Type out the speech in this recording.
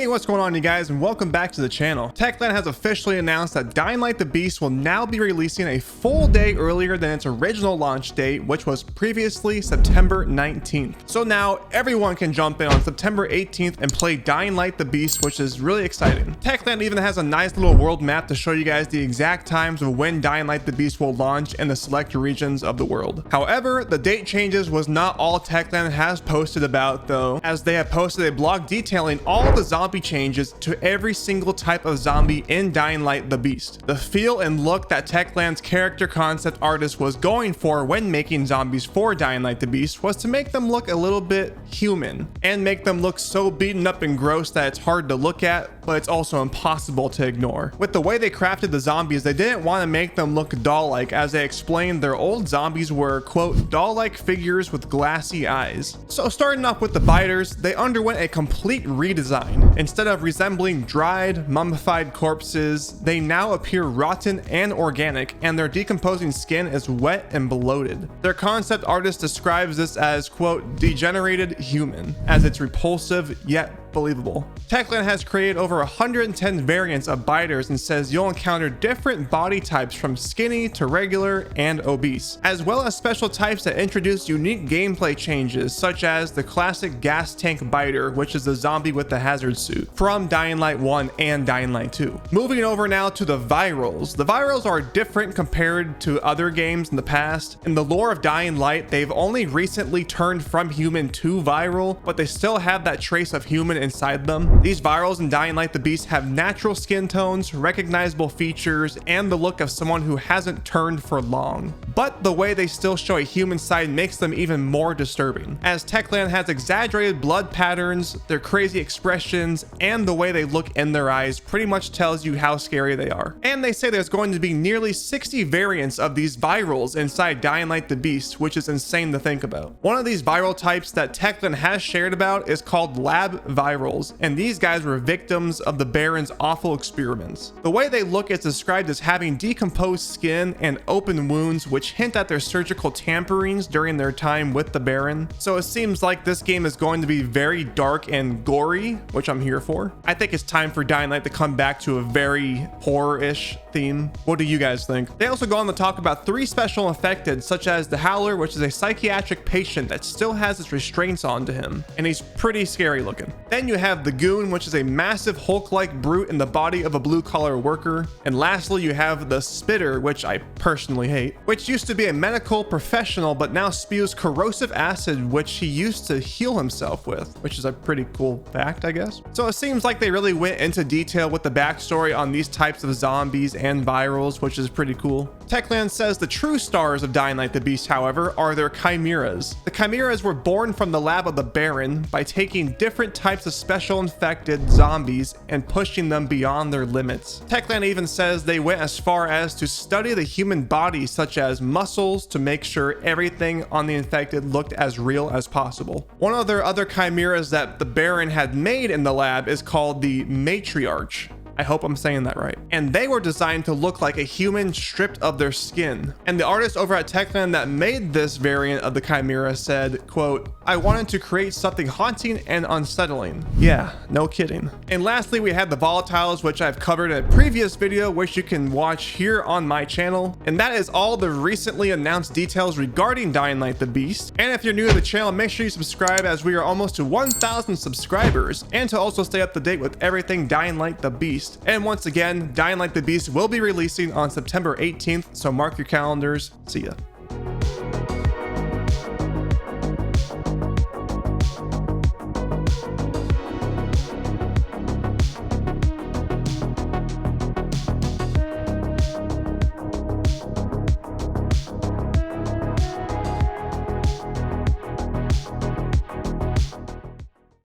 Hey, what's going on, you guys, and welcome back to the channel. Techland has officially announced that Dying Light the Beast will now be releasing a full day earlier than its original launch date, which was previously September 19th. So now everyone can jump in on September 18th and play Dying Light the Beast, which is really exciting. Techland even has a nice little world map to show you guys the exact times of when Dying Light the Beast will launch in the select regions of the world. However, the date changes was not all Techland has posted about, though, as they have posted a blog detailing all the zombie changes to every single type of zombie in Dying Light the Beast. The feel and look that Techland's character concept artist was going for when making zombies for Dying Light the Beast was to make them look a little bit human and make them look so beaten up and gross that it's hard to look at, but it's also impossible to ignore. With the way they crafted the zombies, they didn't want to make them look doll-like, as they explained their old zombies were, quote, doll-like figures with glassy eyes. So starting off with the biters, they underwent a complete redesign. Instead of resembling dried, mummified corpses, they now appear rotten and organic, and their decomposing skin is wet and bloated. Their concept artist describes this as, quote, degenerated human, as it's repulsive yet believable. Techland has created over 110 variants of biters and says you'll encounter different body types from skinny to regular and obese, as well as special types that introduce unique gameplay changes, such as the classic gas tank biter, which is the zombie with the hazard suit from Dying Light 1 and Dying Light 2. Moving over now to the virals. The virals are different compared to other games in the past. In the lore of Dying Light, they've only recently turned from human to viral, but they still have that trace of human inside them. These virals in Dying Light the Beast have natural skin tones, recognizable features, and the look of someone who hasn't turned for long. But the way they still show a human side makes them even more disturbing, as Techland has exaggerated blood patterns, their crazy expressions, and the way they look in their eyes pretty much tells you how scary they are. And they say there's going to be nearly 60 variants of these virals inside Dying Light the Beast, which is insane to think about. One of these viral types that Techland has shared about is called lab virals, and these guys were victims of the Baron's awful experiments. The way they look is described as having decomposed skin and open wounds, which hint at their surgical tamperings during their time with the Baron. So it seems like this game is going to be very dark and gory, which I'm here for. I think it's time for Dying Light to come back to a very horror-ish theme. What do you guys think? They also go on to talk about 3 special infected, such as the Howler, which is a psychiatric patient that still has its restraints onto him, and he's pretty scary looking. Then you have the Goon, which is a massive Hulk-like brute in the body of a blue-collar worker. And lastly, you have the Spitter, which I personally hate, which used to be a medical professional but now spews corrosive acid, which he used to heal himself with, which is a pretty cool fact, I guess. So it seems like they really went into detail with the backstory on these types of zombies and virals, which is pretty cool. Techland says the true stars of Dying Light the Beast, however, are their chimeras. The chimeras were born from the lab of the Baron by taking different types of special infected zombies and pushing them beyond their limits. Techland even says they went as far as to study the human body, such as muscles, to make sure everything on the infected looked as real as possible. One of their other chimeras that the Baron had made in the lab is called the Matriarch. I hope I'm saying that right. And they were designed to look like a human stripped of their skin. And the artist over at Techland that made this variant of the Chimera said, quote, I wanted to create something haunting and unsettling. Yeah, no kidding. And lastly, we had the volatiles, which I've covered in a previous video, which you can watch here on my channel. And that is all the recently announced details regarding Dying Light the Beast. And if you're new to the channel, make sure you subscribe, as we are almost to 1,000 subscribers, and to also stay up to date with everything Dying Light the Beast. And once again, Dying Light the Beast will be releasing on September 18th, so mark your calendars. See ya.